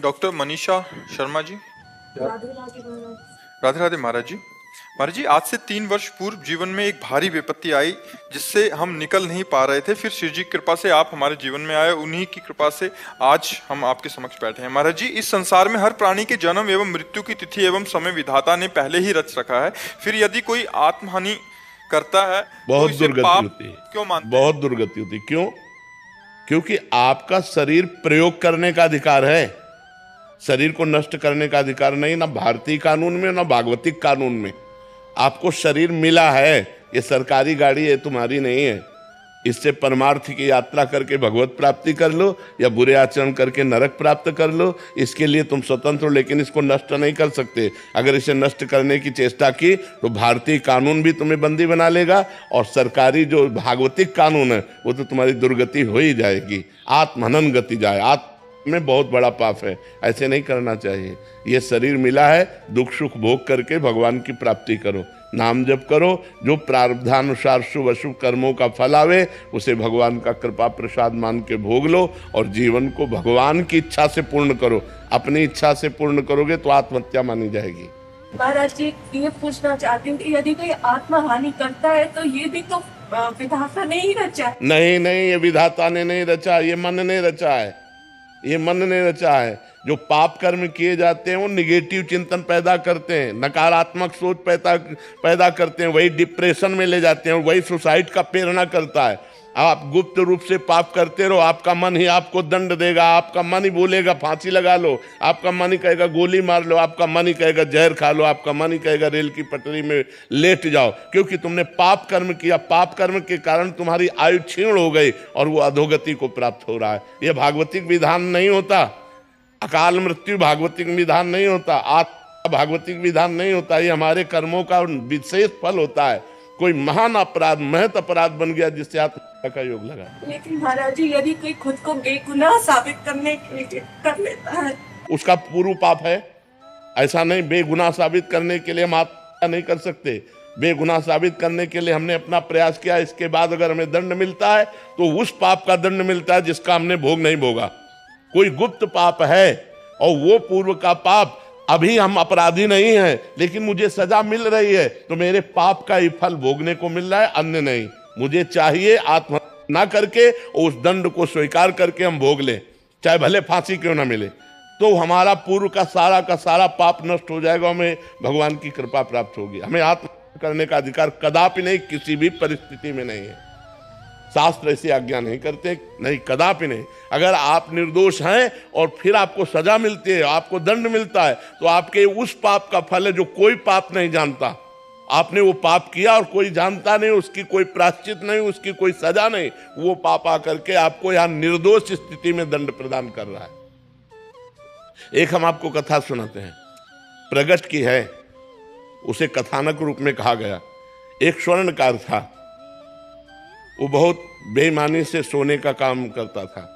Doctor Manisha Sharma ji. Radhe Radhe महाराज। राधे राधे महाराज जी। महाराज जी, आज से 3 वर्ष पूर्व जीवन में एक भारी विपत्ति आई जिससे हम निकल नहीं पा रहे थे। फिर शिव जी की कृपा से आप हमारे जीवन में आए, उन्हीं की कृपा से आज हम आपके समक्ष बैठे हैं। महाराज जी, इस संसार में हर प्राणी के जन्म एवं मृत्यु की तिथि एवं समय विधाता ने पहले ही रच रखा है। फिर यदि कोई आत्महानि करता है बहुत तो इसे दुर्गति पाप होती है, क्यों मानते हैं? बहुत दुर्गति होती है। क्यों? क्योंकि आपका शरीर प्रयोग करने का अधिकार है, शरीर को नष्ट करने का अधिकार नहीं, ना भारतीय कानून में ना भागवतिक कानून में। आपको शरीर मिला है, ये सरकारी गाड़ी है, तुम्हारी नहीं है। इससे परमार्थ की यात्रा करके भगवत प्राप्ति कर लो या बुरे आचरण करके नरक प्राप्त कर लो, इसके लिए तुम स्वतंत्र हो, लेकिन इसको नष्ट नहीं कर सकते। अगर इसे नष्ट करने की चेष्टा की तो भारतीय कानून भी तुम्हें बंदी बना लेगा और सरकारी जो भागवतिक कानून है वो तो तुम्हारी दुर्गति हो ही जाएगी। आत्महनन गति जाए, आत्म में बहुत बड़ा पाप है, ऐसे नहीं करना चाहिए। ये शरीर मिला है, दुख सुख भोग करके भगवान की प्राप्ति करो, नाम जप करो, जो प्रारब्धानुसार शुभ अशुभ कर्मों का फल आवे उसे भगवान का कृपा प्रसाद मान के भोग लो और जीवन को भगवान की इच्छा से पूर्ण करो। अपनी इच्छा से पूर्ण करोगे तो आत्महत्या मानी जाएगी। महाराज जी, ये पूछना चाहती हूँ कि यदि कोई आत्मा हानि करता है तो ये भी तो विधाता ने ही रचा है। नहीं नहीं, ये विधाता ने नहीं रचा, ये मन ने रचा है, ये मन ने रचा है। जो पाप कर्म किए जाते हैं वो निगेटिव चिंतन पैदा करते हैं, नकारात्मक सोच पैदा करते हैं, वही डिप्रेशन में ले जाते हैं, वही सुसाइड का प्रेरणा करता है। आप गुप्त रूप से पाप करते रहो, आपका मन ही आपको दंड देगा। आपका मन ही बोलेगा फांसी लगा लो, आपका मन ही कहेगा गोली मार लो, आपका मन ही कहेगा जहर खा लो, आपका मन ही कहेगा रेल की पटरी में लेट जाओ, क्योंकि तुमने पाप कर्म किया। पाप कर्म के कारण तुम्हारी आयु क्षीण हो गई और वो अधोगति को प्राप्त हो रहा है। यह भागवतिक विधान नहीं होता, अकाल मृत्यु भागवतिक विधान नहीं होता, आत्मा भागवतिक विधान नहीं होता। ये हमारे कर्मों का विशेष फल होता है। कोई महान अपराध, महत अपराध बन गया जिससे आत्महत्या का योग लगा। लेकिन महाराज जी, यदि कोई खुद को बेगुनाह साबित करने के लिए कर लेता है, उसका पूर्व पाप है। ऐसा नहीं, बेगुनाह साबित करने के लिए हम आत्महत्या नहीं कर सकते। बेगुनाह साबित करने के लिए हमने अपना प्रयास किया, इसके बाद अगर हमें दंड मिलता है तो उस पाप का दंड मिलता है जिसका हमने भोग नहीं भोगा। कोई गुप्त पाप है और वो पूर्व का पाप, अभी हम अपराधी नहीं हैं लेकिन मुझे सजा मिल रही है तो मेरे पाप का ही फल भोगने को मिल रहा है, अन्य नहीं। मुझे चाहिए आत्महत्या ना करके उस दंड को स्वीकार करके हम भोग लें, चाहे भले फांसी क्यों ना मिले, तो हमारा पूर्व का सारा पाप नष्ट हो जाएगा, हमें भगवान की कृपा प्राप्त होगी। हमें आत्महत्या करने का अधिकार कदापि नहीं, किसी भी परिस्थिति में नहीं है। शास्त्र ऐसी आज्ञा नहीं करते, नहीं, कदापि नहीं। अगर आप निर्दोष हैं और फिर आपको सजा मिलती है, आपको दंड मिलता है, तो आपके उस पाप का फल है जो कोई पाप नहीं जानता। आपने वो पाप किया और कोई जानता नहीं, उसकी कोई प्रायश्चित नहीं, उसकी कोई सजा नहीं, वो पाप आकर के आपको यहां निर्दोष स्थिति में दंड प्रदान कर रहा है। एक हम आपको कथा सुनाते हैं, प्रगट की है, उसे कथानक रूप में कहा गया। एक स्वर्णकार था, वो बहुत बेईमानी से सोने का काम करता था,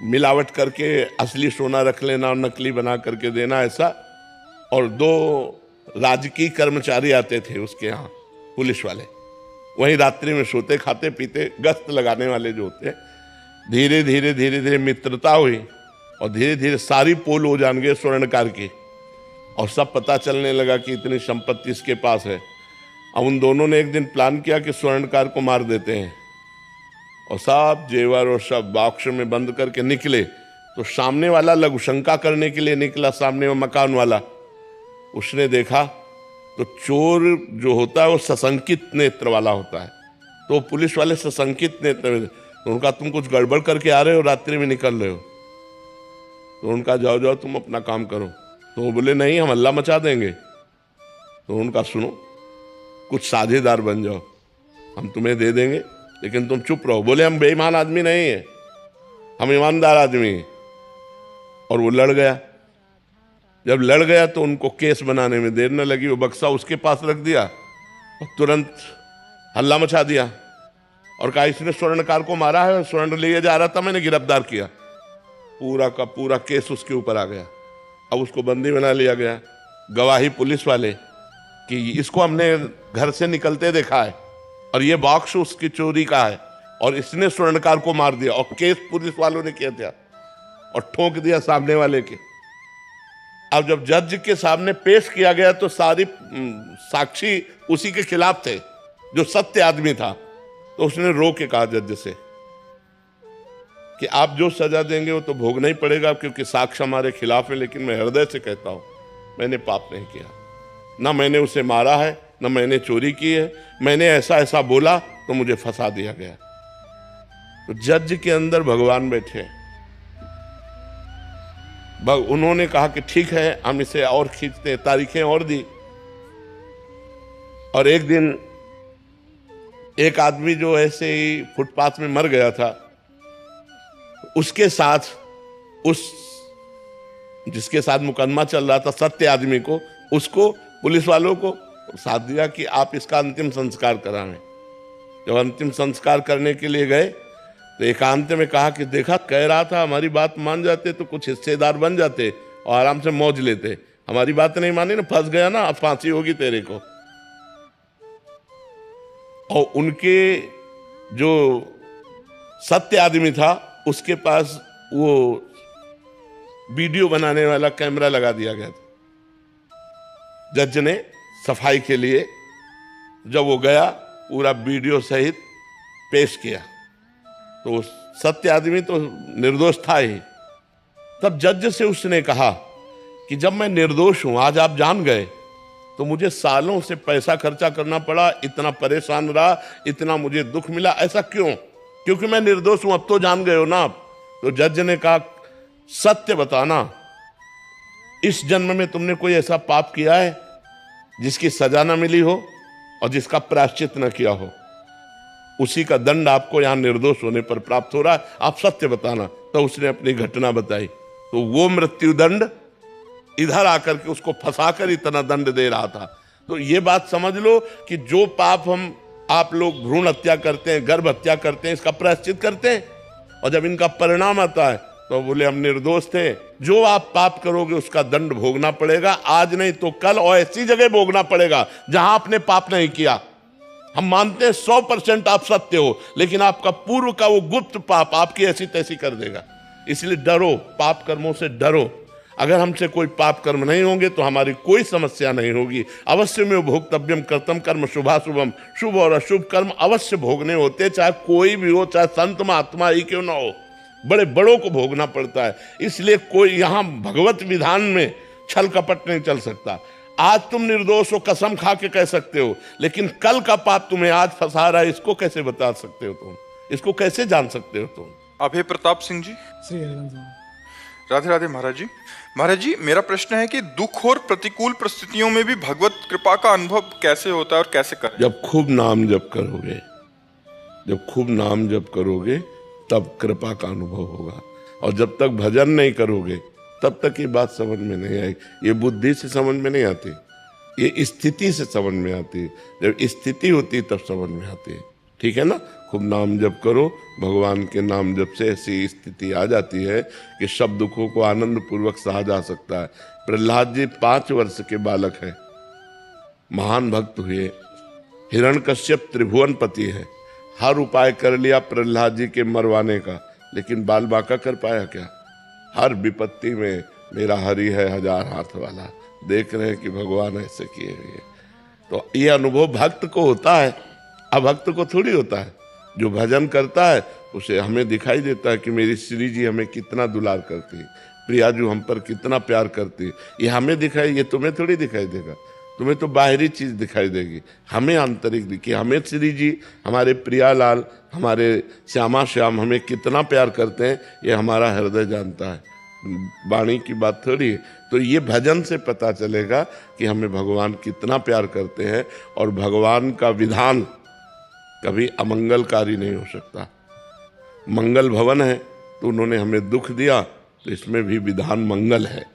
मिलावट करके असली सोना रख लेना और नकली बना करके देना, ऐसा। और 2 राजकीय कर्मचारी आते थे उसके यहाँ, पुलिस वाले, वहीं रात्रि में सोते खाते पीते, गश्त लगाने वाले जो होते। धीरे धीरे मित्रता हुई और धीरे धीरे सारी पोल हो जान गए स्वर्णकार की, और सब पता चलने लगा कि इतनी संपत्ति इसके पास है। अब उन दोनों ने एक दिन प्लान किया कि स्वर्णकार को मार देते हैं, और सब जेवर और सब बॉक्स में बंद करके निकले। तो सामने वाला लघुशंका करने के लिए निकला, सामने वो मकान वाला, उसने देखा तो चोर जो होता है वो सशंकित नेत्र वाला होता है। तो पुलिस वाले सशंकित नेत्र में, तो उनका तुम कुछ गड़बड़ करके आ रहे हो, रात्रि में निकल रहे हो। तो उनका जाओ तुम अपना काम करो। तो वो बोले नहीं, हम हल्ला मचा देंगे। तो उनका सुनो, कुछ साझेदार बन जाओ, हम तुम्हें दे देंगे लेकिन तुम चुप रहो। बोले हम बेईमान आदमी नहीं है, हम ईमानदार आदमी हैं। और वो लड़ गया। जब लड़ गया तो उनको केस बनाने में देर न लगी, वो बक्सा उसके पास रख दिया और तुरंत हल्ला मचा दिया और कहा इसने स्वर्णकार को मारा है, स्वर्ण लिए जा रहा था, मैंने गिरफ्तार किया। पूरा का पूरा केस उसके ऊपर आ गया। अब उसको बंदी बना लिया गया। गवाही पुलिस वाले कि इसको हमने घर से निकलते देखा है और ये बॉक्स उसकी चोरी का है और इसने स्वर्णकार को मार दिया, और केस पुलिस वालों ने किया था। और ठोक दिया सामने वाले के। अब जब जज के सामने पेश किया गया तो सारी साक्षी उसी के खिलाफ थे, जो सत्य आदमी था। तो उसने रो के कहा जज से कि आप जो सजा देंगे वो तो भोगना ही पड़ेगा, क्योंकि साक्ष्य हमारे खिलाफ है, लेकिन मैं हृदय से कहता हूं मैंने पाप नहीं किया, ना मैंने उसे मारा है, ना मैंने चोरी की है, मैंने ऐसा ऐसा बोला तो मुझे फंसा दिया गया। तो जज के अंदर भगवान बैठे, उन्होंने कहा कि ठीक है हम इसे और खींचते हैं, तारीखें और दी। और एक दिन एक आदमी जो ऐसे ही फुटपाथ में मर गया था, उसके साथ उस जिसके साथ मुकदमा चल रहा था सत्य आदमी को, उसको पुलिस वालों को साथ दिया कि आप इसका अंतिम संस्कार कराएं। जब अंतिम संस्कार करने के लिए गए तो एकांत में कहा कि देखा, कह रहा था हमारी बात मान जाते तो कुछ हिस्सेदार बन जाते और आराम से मौज लेते, हमारी बात नहीं मानी ना, फंस गया ना, अब फांसी होगी तेरे को। और उनके जो सत्य आदमी था उसके पास वो वीडियो बनाने वाला कैमरा लगा दिया गया था। जज ने सफाई के लिए जब वो गया पूरा वीडियो सहित पेश किया, तो सत्य आदमी तो निर्दोष था ही। तब जज से उसने कहा कि जब मैं निर्दोष हूं, आज आप जान गए, तो मुझे सालों से पैसा खर्चा करना पड़ा, इतना परेशान रहा, इतना मुझे दुख मिला, ऐसा क्यों? क्योंकि मैं निर्दोष हूं, अब तो जान गए हो ना आप। तो जज ने कहा सत्य बताना, इस जन्म में तुमने कोई ऐसा पाप किया है जिसकी सजा ना मिली हो और जिसका प्रायश्चित न किया हो? उसी का दंड आपको यहां निर्दोष होने पर प्राप्त हो रहा है, आप सत्य बताना। तो उसने अपनी घटना बताई, तो वो मृत्यु दंड इधर आकर के उसको फंसाकर इतना दंड दे रहा था। तो ये बात समझ लो कि जो पाप आप लोग भ्रूण हत्या करते हैं, गर्भ हत्या करते हैं, इसका प्रायश्चित करते हैं, और जब इनका परिणाम आता है तो बोले हम निर्दोष थे। जो आप पाप करोगे उसका दंड भोगना पड़ेगा, आज नहीं तो कल, और ऐसी जगह भोगना पड़ेगा जहां आपने पाप नहीं किया। हम मानते हैं 100% आप सत्य हो, लेकिन आपका पूर्व का वो गुप्त पाप आपकी ऐसी तैसी कर देगा। इसलिए डरो, पाप कर्मों से डरो। अगर हमसे कोई पाप कर्म नहीं होंगे तो हमारी कोई समस्या नहीं होगी। अवश्य में भोक्तव्यम कर्तम कर्म शुभाशुभम, शुभ और अशुभ कर्म अवश्य भोगने होते, चाहे कोई भी हो, चाहे संत महात्मा ही क्यों ना हो, बड़े बड़ों को भोगना पड़ता है। इसलिए कोई यहां भगवत विधान में छल कपट नहीं चल सकता। आज तुम निर्दोष हो, कसम खा के कह सकते हो, लेकिन कल का पाप तुम्हें आज फंसा रहा है, इसको कैसे बता सकते हो तुम? इसको कैसे जान सकते हो तुम? अभय प्रताप सिंह जी। श्री हरिवंश जी। राधे राधे महाराज जी। महाराज जी, मेरा प्रश्न है कि दुख और प्रतिकूल परिस्थितियों में भी भगवत कृपा का अनुभव कैसे होता है और कैसे करें? जब खूब नाम जप करोगे, जब खूब नाम जप करोगे तब कृपा का अनुभव होगा। और जब तक भजन नहीं करोगे तब तक ये बात समझ में नहीं आएगी। ये बुद्धि से समझ में नहीं आती, ये स्थिति से समझ में आती है। जब स्थिति होती है तब समझ में आती है। ठीक है ना? खूब नाम जप करो, भगवान के नाम जप से ऐसी स्थिति आ जाती है कि सब दुखों को आनंद पूर्वक सहा जा सकता है। प्रहलाद जी 5 वर्ष के बालक हैं, महान भक्त हुए। हिरण्यकश्यप त्रिभुवनपति है, हर उपाय कर लिया प्रहलाद जी के मरवाने का, लेकिन बाल बांका कर पाया क्या? हर विपत्ति में मेरा हरि है 1000 हाथ वाला। देख रहे हैं कि भगवान ऐसे किए हुए। तो ये अनुभव भक्त को होता है, अभक्त को थोड़ी होता है। जो भजन करता है उसे हमें दिखाई देता है कि मेरी श्री जी हमें कितना दुलार करती है, प्रिया जी हम पर कितना प्यार करती है। ये हमें दिखाई, ये तुम्हें थोड़ी दिखाई देगा। तुम्हें तो बाहरी चीज दिखाई देगी, हमें आंतरिक दिखी। हमें श्री जी, हमारे प्रियालाल, हमारे श्यामा श्याम हमें कितना प्यार करते हैं ये हमारा हृदय जानता है, वाणी की बात थोड़ी है। तो ये भजन से पता चलेगा कि हमें भगवान कितना प्यार करते हैं। और भगवान का विधान कभी अमंगलकारी नहीं हो सकता। मंगल भवन है तो उन्होंने हमें दुख दिया, तो इसमें भी विधान मंगल है,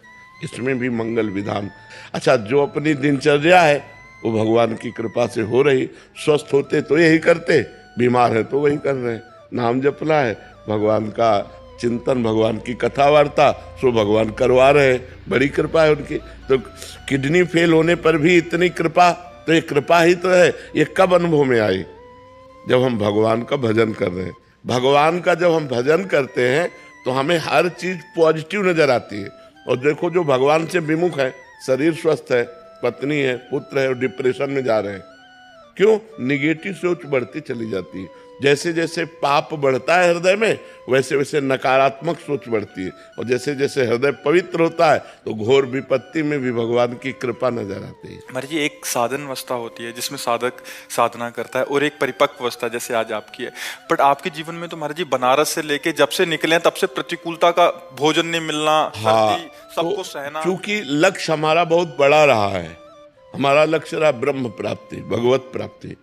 इसमें भी मंगल विधान। अच्छा, जो अपनी दिनचर्या है वो भगवान की कृपा से हो रही। स्वस्थ होते तो यही करते, बीमार है तो वही कर रहे हैं। नाम जपना है, भगवान का चिंतन, भगवान की कथा वार्ता, सो भगवान करवा रहे हैं। बड़ी कृपा है उनकी। तो किडनी फेल होने पर भी इतनी कृपा, तो ये कृपा ही तो है। ये कब अनुभव में आई? जब हम भगवान का भजन कर रहे हैं। भगवान का जब हम भजन करते हैं तो हमें हर चीज पॉजिटिव नजर आती है। और देखो जो भगवान से विमुख है, शरीर स्वस्थ है, पत्नी है, पुत्र है, और डिप्रेशन में जा रहे हैं, क्यों? निगेटिव सोच बढ़ती चली जाती है। जैसे जैसे पाप बढ़ता है हृदय में, वैसे वैसे नकारात्मक सोच बढ़ती है। और जैसे जैसे हृदय पवित्र होता है तो घोर विपत्ति में भी भगवान की कृपा नजर आती है। महाराज जी, एक साधन अवस्था होती है जिसमें साधक साधना करता है, और एक परिपक्व अवस्था जैसे आज आपकी है। बट आपके जीवन में तो महाराज जी बनारस से लेके जब से निकले हैं तब से प्रतिकूलता का, भोजन नहीं मिलना, सर्दी, सबको तो सहना। चूंकि लक्ष्य हमारा बहुत बड़ा रहा है, हमारा लक्ष्य रहा ब्रह्म प्राप्ति, भगवत प्राप्ति।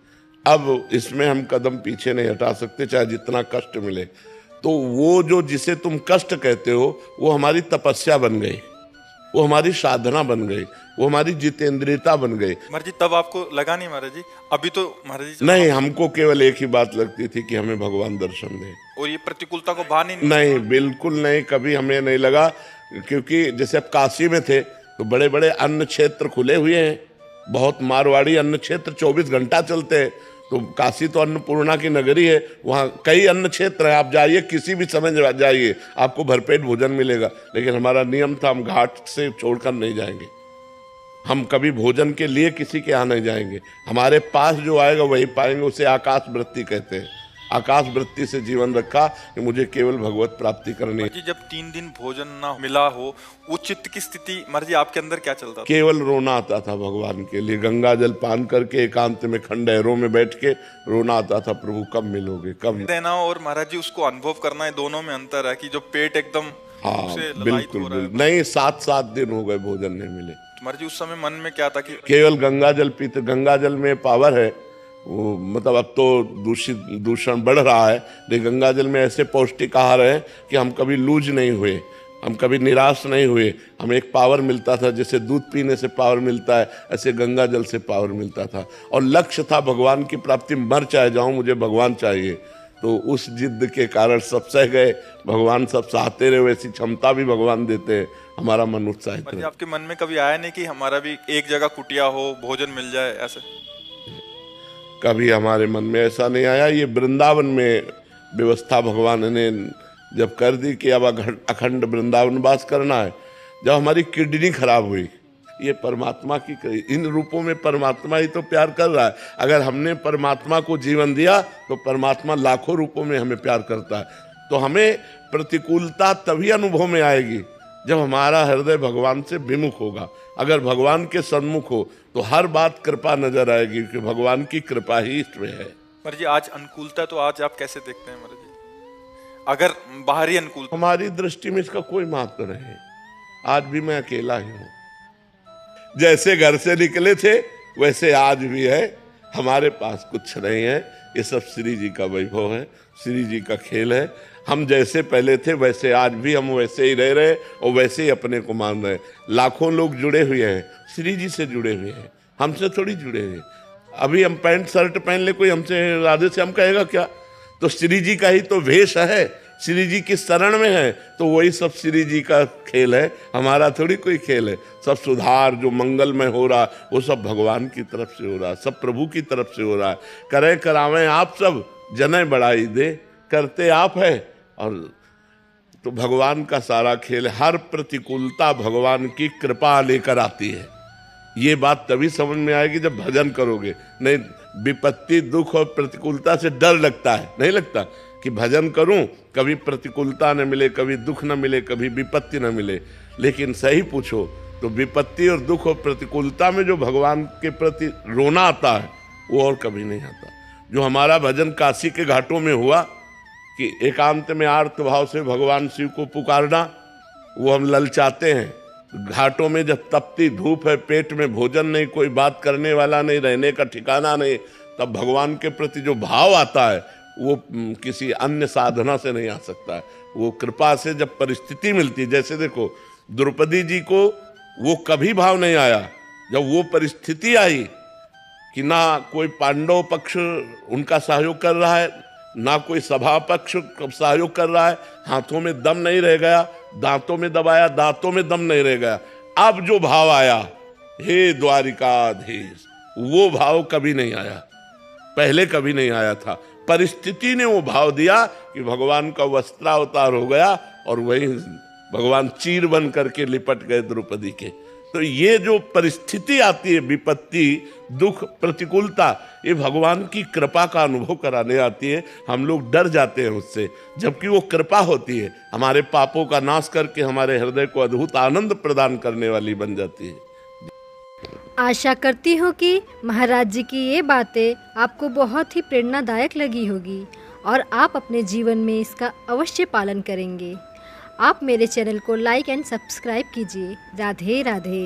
अब इसमें हम कदम पीछे नहीं हटा सकते, चाहे जितना कष्ट मिले। तो वो जो जिसे तुम कष्ट कहते हो, वो हमारी तपस्या बन गई, वो हमारी साधना बन गई, वो हमारी जितेंद्रियता बन गई। महाराज जी तब आपको लगा नहीं महाराज जी? अभी तो महाराज जी नहीं, हमको केवल एक ही बात लगती थी कि हमें भगवान दर्शन दे, और ये प्रतिकूलता को भान ही नहीं। नहीं, बिल्कुल नहीं, कभी हमें नहीं लगा। क्योंकि जैसे अब काशी में थे तो बड़े बड़े अन्न क्षेत्र खुले हुए हैं, बहुत मारवाड़ी अन्न क्षेत्र 24 घंटा चलते हैं। तो काशी तो अन्नपूर्णा की नगरी है, वहाँ कई अन्न क्षेत्र है, आप जाइए किसी भी समय जाइए, आपको भरपेट भोजन मिलेगा। लेकिन हमारा नियम था, हम घाट से छोड़कर नहीं जाएंगे, हम कभी भोजन के लिए किसी के यहाँ नहीं जाएंगे। हमारे पास जो आएगा वही पाएंगे, उसे आकाश वृत्ति कहते हैं। आकाश वृत्ति से जीवन रखा कि मुझे केवल भगवत प्राप्ति करनी है। जी जब 3 दिन भोजन ना मिला हो, वो चित्त की स्थिति महाराज जी आपके अंदर क्या चलता था? केवल रोना आता था भगवान के लिए, गंगा जल पान करके एकांत में खंडहरों में बैठ के रोना आता था, प्रभु कब मिलोगे, कब देना। और महाराज जी उसको अनुभव करना है, दोनों में अंतर है कि जो पेट एकदम हाँ से ललायित बिल्कुल हो रहा है। बिल्कुल नहीं, 7-7 दिन हो गए भोजन नहीं मिले। महाराज जी उस समय मन में क्या था कि केवल गंगा जल पीते, गंगा जल में पावर है वो, मतलब अब तो दूषण बढ़ रहा है, लेकिन गंगा जल में ऐसे पौष्टिक आहार है कि हम कभी लूज नहीं हुए, हम कभी निराश नहीं हुए। हमें एक पावर मिलता था, जैसे दूध पीने से पावर मिलता है, ऐसे गंगा जल से पावर मिलता था। और लक्ष्य था भगवान की प्राप्ति, मर चाहे जाऊं मुझे भगवान चाहिए। तो उस जिद के कारण सब सह गए, भगवान सब सहते रहे, वैसी क्षमता भी भगवान देते हैं, हमारा मन उत्साहित महाराज जी रहे। आपके मन में कभी आया नहीं कि हमारा भी एक जगह कुटिया हो, भोजन मिल जाए ऐसे? कभी हमारे मन में ऐसा नहीं आया। ये वृंदावन में व्यवस्था भगवान ने जब कर दी कि अब अखंड वृंदावन वास करना है, जब हमारी किडनी खराब हुई, ये परमात्मा की, इन रूपों में परमात्मा ही तो प्यार कर रहा है। अगर हमने परमात्मा को जीवन दिया तो परमात्मा लाखों रूपों में हमें प्यार करता है। तो हमें प्रतिकूलता तभी अनुभव में आएगी जब हमारा हृदय भगवान से विमुख होगा। अगर भगवान के सन्मुख हो तो हर बात कृपा नजर आएगी, कि भगवान की कृपा ही इसमें है। महाराज जी आज अनुकूलता तो आज आप कैसे देखते हैं महाराज जी? अगर बाहरी अनुकूलता, हमारी दृष्टि में इसका कोई महत्व नहीं है। आज भी मैं अकेला ही हूं, जैसे घर से निकले थे वैसे आज भी है। हमारे पास कुछ नहीं है, ये सब श्री जी का वैभव है, श्री जी का खेल है। हम जैसे पहले थे वैसे आज भी हम वैसे ही रह रहे और वैसे ही अपने को मान रहे। लाखों लोग जुड़े हुए हैं, श्री जी से जुड़े हुए हैं, हमसे थोड़ी जुड़े हैं। अभी हम पैंट शर्ट पहन ले, कोई हमसे राधे से हम कहेगा क्या? तो श्री जी का ही तो वेश है, श्री जी की शरण में है, तो वही सब श्री जी का खेल है, हमारा थोड़ी कोई खेल है। सब सुधार जो मंगलमय हो रहा वो सब भगवान की तरफ से हो रहा है, सब प्रभु की तरफ से हो रहा है। करे करावें आप सब, जने बढ़ाई दे, करते आप है। और तो भगवान का सारा खेल, हर प्रतिकूलता भगवान की कृपा लेकर आती है। ये बात तभी समझ में आएगी जब भजन करोगे। नहीं, विपत्ति, दुख और प्रतिकूलता से डर लगता है, नहीं लगता कि भजन करूं कभी प्रतिकूलता न मिले, कभी दुख न मिले, कभी विपत्ति न मिले। लेकिन सही पूछो तो विपत्ति और दुख और प्रतिकूलता में जो भगवान के प्रति रोना आता है वो और कभी नहीं आता। जो हमारा भजन काशी के घाटों में हुआ कि एकांत में आर्त भाव से भगवान शिव को पुकारना, वो हम ललचाते हैं। घाटों में जब तपती धूप है, पेट में भोजन नहीं, कोई बात करने वाला नहीं, रहने का ठिकाना नहीं, तब भगवान के प्रति जो भाव आता है वो किसी अन्य साधना से नहीं आ सकता है। वो कृपा से जब परिस्थिति मिलती, जैसे देखो द्रौपदी जी को वो कभी भाव नहीं आया जब वो परिस्थिति आई कि ना कोई पांडव पक्ष उनका सहयोग कर रहा है, ना कोई सभा पक्ष सहयोग कर रहा है, हाथों में दम नहीं रह गया, दांतों में दबाया, दांतों में दम नहीं रह गया। अब जो भाव आया, हे द्वारिकाधीश, वो भाव कभी नहीं आया, पहले कभी नहीं आया था। परिस्थिति ने वो भाव दिया कि भगवान का वस्त्रावतार हो गया और वही भगवान चीर बन करके लिपट गए द्रौपदी के। तो ये जो परिस्थिति आती है, विपत्ति, दुख, प्रतिकूलता, ये भगवान की कृपा का अनुभव कराने आती है। हम लोग डर जाते हैं उससे, जबकि वो कृपा होती है, हमारे पापों का नाश करके हमारे हृदय को अद्भुत आनंद प्रदान करने वाली बन जाती है। आशा करती हूँ कि महाराज जी की ये बातें आपको बहुत ही प्रेरणादायक लगी होगी और आप अपने जीवन में इसका अवश्य पालन करेंगे। आप मेरे चैनल को लाइक एंड सब्सक्राइब कीजिए। राधे राधे।